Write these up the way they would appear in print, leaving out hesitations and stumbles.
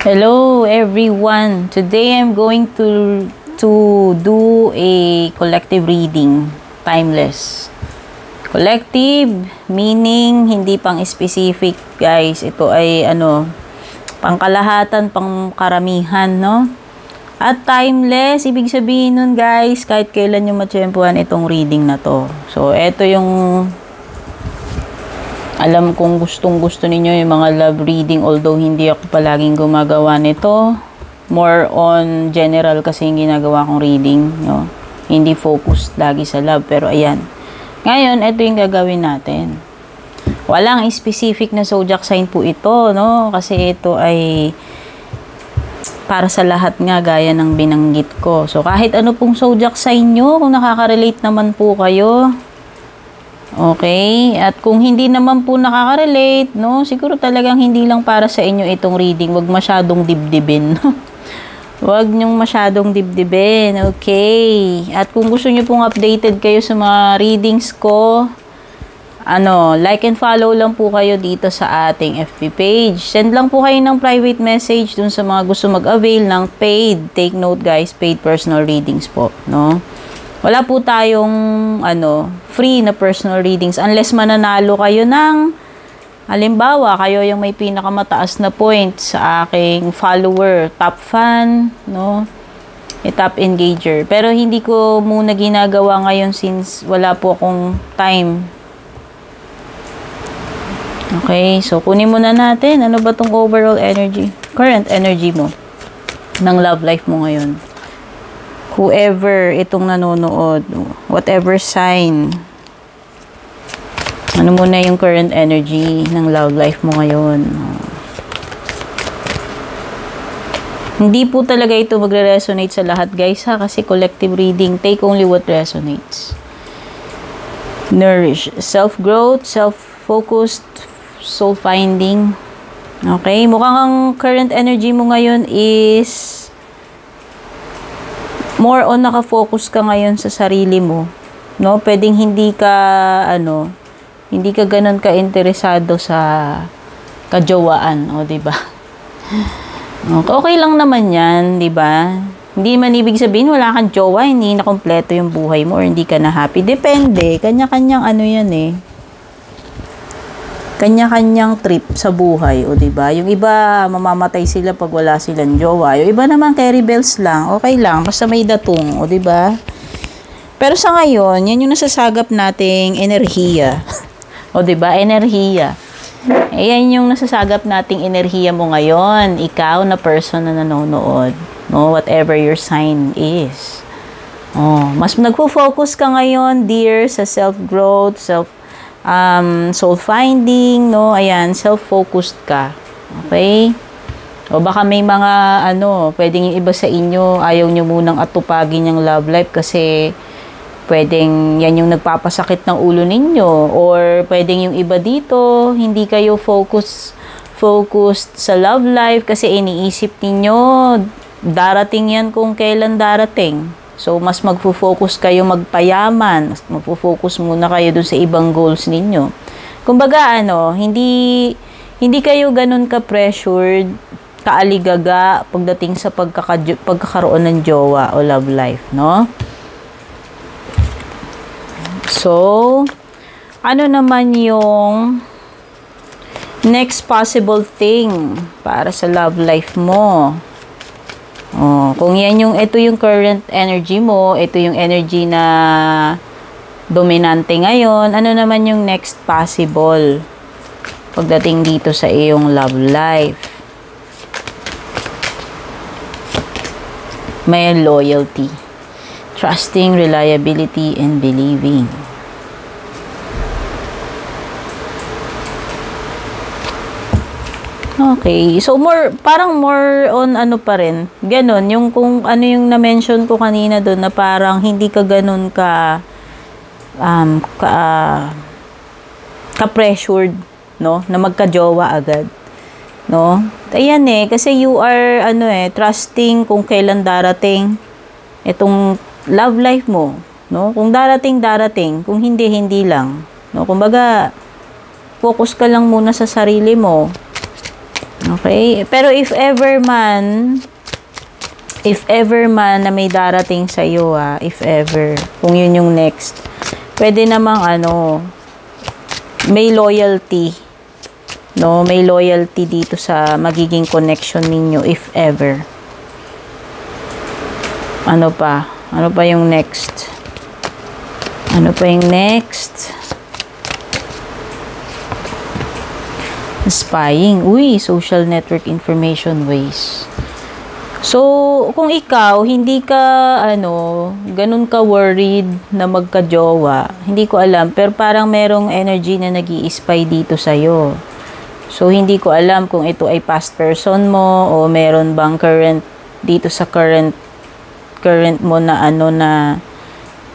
Hello everyone. Today I'm going to do a collective reading, timeless. Collective meaning hindi pang specific, guys. Ito ay pangkalahatan, pangkaramihan, no? At timeless, ibig sabihin nun, guys, kahit kailan nyo matsyempuhan itong reading na to. So, ito yung alam kong gustong-gusto ninyo yung mga love reading, although hindi ako palaging gumagawa nito. More on general kasi yung ginagawa kong reading, no? Hindi focused lagi sa love, pero ayan. Ngayon, ito yung gagawin natin. Walang specific na zodiac sign po ito, no? Kasi ito ay para sa lahat nga, gaya ng binanggit ko. So, kahit ano pong zodiac sign nyo, kung nakaka-relate naman po kayo, okay? At kung hindi naman po nakaka-relate, no? Siguro talagang hindi lang para sa inyo itong reading. Huwag masyadong dibdibin. Huwag nyong masyadong dibdibin. Okay. At kung gusto nyo pong updated kayo sa mga readings ko, like and follow lang po kayo dito sa ating FB page. Send lang po kayo ng private message dun sa mga gusto mag-avail ng paid. Take note, guys, paid personal readings po, no? Wala po tayong free na personal readings unless mananalo kayo ng, halimbawa, kayo yung may pinakamataas na points sa aking follower, top fan, no? Top engager. Pero hindi ko muna ginagawa ngayon since wala po akong time. Okay, so kunin muna natin. Ano ba tong overall energy? Current energy mo ng love life mo ngayon. Whoever itong nanonood, whatever sign, ano muna yung current energy ng love life mo ngayon. Hindi po talaga ito magre-resonate sa lahat, guys, ha? Kasi collective reading, take only what resonates. Nourish, self-growth, self-focused, soul-finding. Okay, mukhang ang current energy mo ngayon is more on nakafocus ka ngayon sa sarili mo, no? Pwedeng hindi ka hindi ka ganoon ka interesado sa kajowaan, o di ba? Okay lang naman 'yan, di ba? Hindi man ibig sabihin wala kang jowa, hindi na kumpleto yung buhay mo or hindi ka na happy. Depende, kanya-kanyang yan eh. Kanya-kanyang trip sa buhay, o diba? Yung iba, mamamatay sila pag wala silang jowa. Yung iba naman, carry bells lang. Okay lang, basta may datong, o diba? Pero sa ngayon, yan yung nasasagap nating enerhiya. O diba? Enerhiya. Yan yung nasasagap nating enerhiya mo ngayon. Ikaw na person na nanonood. No? Whatever your sign is. Mas nagpo-focus ka ngayon, dear, sa self-growth, soul-finding, no? Ayan, self-focused ka. Okay? O baka may mga, pwedeng yung iba sa inyo, ayaw nyo munang atupagin yung love life kasi pwedeng yan yung nagpapasakit ng ulo ninyo. Or pwedeng yung iba dito, hindi kayo focused sa love life kasi iniisip ninyo, darating yan kung kailan darating. So, mas magfo-focus kayo magpayaman. Mas magfo-focus muna kayo dun sa ibang goals ninyo. Kumbaga, hindi kayo ganun ka-pressured, kaaligaga pagdating sa pagkakaroon ng jowa o love life, no? So, ano naman yung next possible thing para sa love life mo? Kung ito yung current energy mo, ito yung energy na dominante ngayon, ano naman yung next possible pagdating dito sa iyong love life? May loyalty, trusting, reliability, and believing. Okay. So, parang more on pa rin. Ganon. Yung kung ano yung na-mention ko kanina doon na parang hindi ka ganon ka-pressured, no? Na magka-jowa agad. No? Ayan kasi you are, trusting kung kailan darating itong love life mo. No? Kung darating. Kung hindi lang. No? Kumbaga, focus ka lang muna sa sarili mo. Okay? Pero if ever man na may darating sa iyo, if ever, kung yun yung next, pwede namang may loyalty, no? May loyalty dito sa magiging connection ninyo if ever. Ano pa? Ano pa yung next? Ano pa yung next? Spying. Uy, social network information ways. So, kung ikaw, hindi ka, ganun ka worried na magka-jowa, hindi ko alam, pero parang merong energy na nag-i-spy dito sa'yo. So, hindi ko alam kung ito ay past person mo, o meron bang current, dito sa current mo na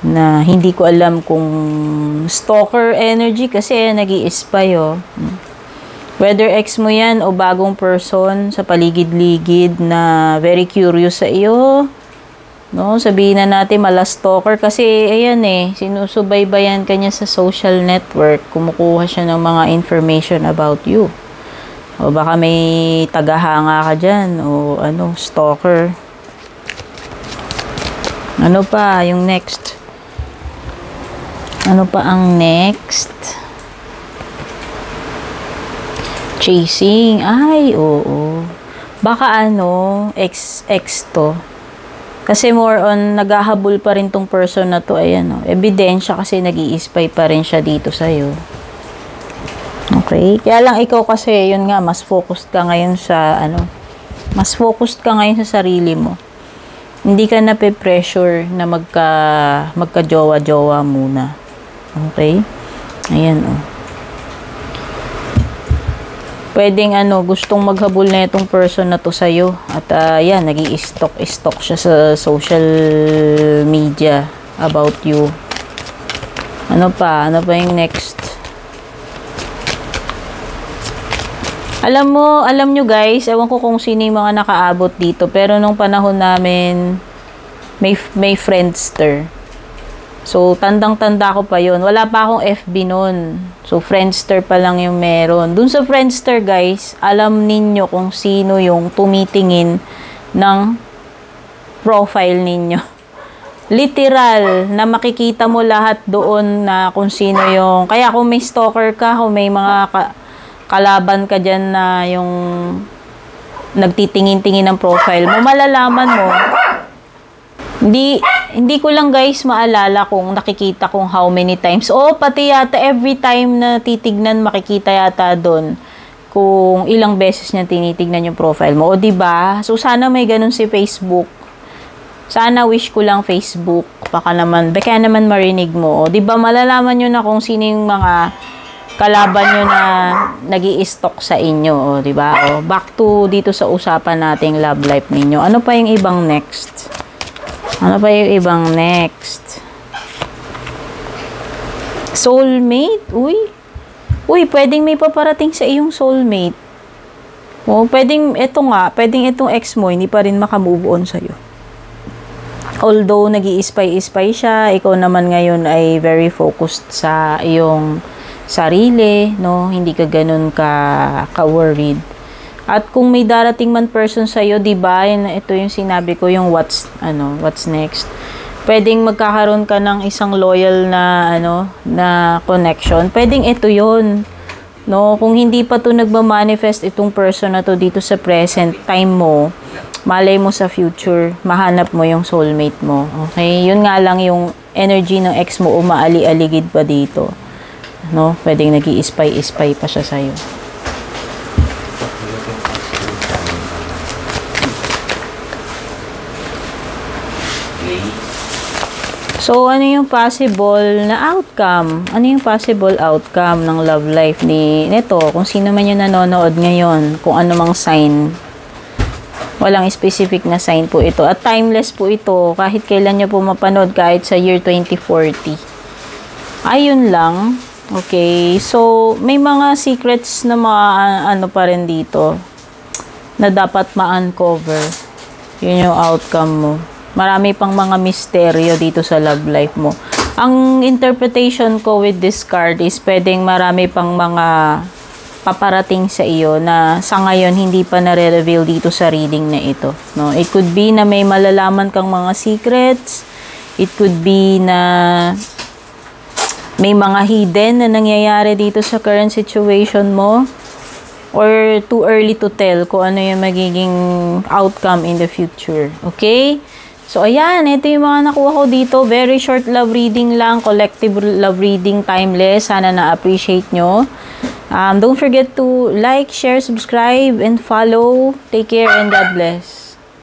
na hindi ko alam kung stalker energy, kasi nag-i-spy, Whether ex mo yan o bagong person sa paligid-ligid na very curious sa iyo, no? Sabihin na natin stalker kasi ayan sinusubaybayan ka niya sa social network, kumukuha siya ng mga information about you. O baka may tagahanga ka dyan o stalker. Ano pa yung next? Ano pa ang next? Chasing. Ay, oo. Baka ex to. Kasi more on, naghahabol pa rin tong person na to. Ayan, ebidensya kasi nag-i-spy pa rin siya dito sa'yo. Okay? Kaya lang ikaw kasi, yun nga, mas focused ka ngayon sa, mas focused ka ngayon sa sarili mo. Hindi ka na pe-pressure na magka-jowa-jowa muna. Okay? Ayan, pwedeng gustong maghabol na itong person na to sa'yo. At yan, nag-i-stalk siya sa social media about you. Ano pa? Ano pa yung next? Alam nyo guys, ewan ko kung sino yung mga nakaabot dito, pero nung panahon namin, may Friendster. So, tandang-tanda ko pa yun. Wala pa akong FB nun. So, Friendster pa lang yung meron. Dun sa Friendster, guys, alam ninyo kung sino yung tumitingin ng profile ninyo. Literal, na makikita mo lahat doon na kung sino yung... Kaya kung may stalker ka, kung may mga kalaban ka dyan na yung nagtitingin-tingin ng profile mo, malalaman mo. Hindi ko lang guys maalala kung nakikita kung how many times. Pati yata every time na titignan, makikita yata doon kung ilang beses niya tinitignan yung profile mo. Diba? So, sana may ganun si Facebook. Sana wish ko lang Facebook. Baka naman marinig mo. Diba? Malalaman nyo na kung sino yung mga kalaban nyo na nag-i-stalk sa inyo. Diba? Back to dito sa usapan nating love life ninyo. Ano pa yung ibang next? Ano pa yung ibang next? Soulmate? Uy, pwedeng may paparating sa iyong soulmate. Pwedeng itong ex mo, hindi pa rin makamove on sa'yo. Although, nag-i-spy siya, ikaw naman ngayon ay very focused sa iyong sarili, no? Hindi ka ganun ka-worried. At kung may darating man person sa'yo, diba, ito yung sinabi ko, yung what's next. Pwedeng magkakaroon ka ng isang loyal na, na connection. Pwedeng ito yun. No? Kung hindi pa to nagmamanifest itong person na to dito sa present time mo, malay mo sa future, mahanap mo yung soulmate mo. Okay? Yun nga lang yung energy ng ex mo, umaali-aligid pa dito. No? Pwedeng nag-i-spy pa siya sa'yo. So, ano yung possible na outcome? Ano yung possible outcome ng love life nito? Kung sino man yung nanonood ngayon, kung ano mang sign. Walang specific na sign po ito. At timeless po ito. Kahit kailan nyo po mapanood, kahit sa year 2040. Ayun lang. Okay. So, may mga secrets na mga pa rin dito na dapat ma-uncover. Yun yung outcome mo. Marami pang mga misteryo dito sa love life mo. Ang interpretation ko with this card is pwedeng marami pang mga paparating sa iyo na sa ngayon hindi pa nare-reveal dito sa reading na ito, no? It could be na may malalaman kang mga secrets. It could be na may mga hidden na nangyayari dito sa current situation mo, or too early to tell kung ano yung magiging outcome in the future. Okay? So, ayan. Ito yung mga nakuha ko dito. Very short love reading lang. Collective love reading. Timeless. Sana na-appreciate nyo. Don't forget to like, share, subscribe, and follow. Take care and God bless.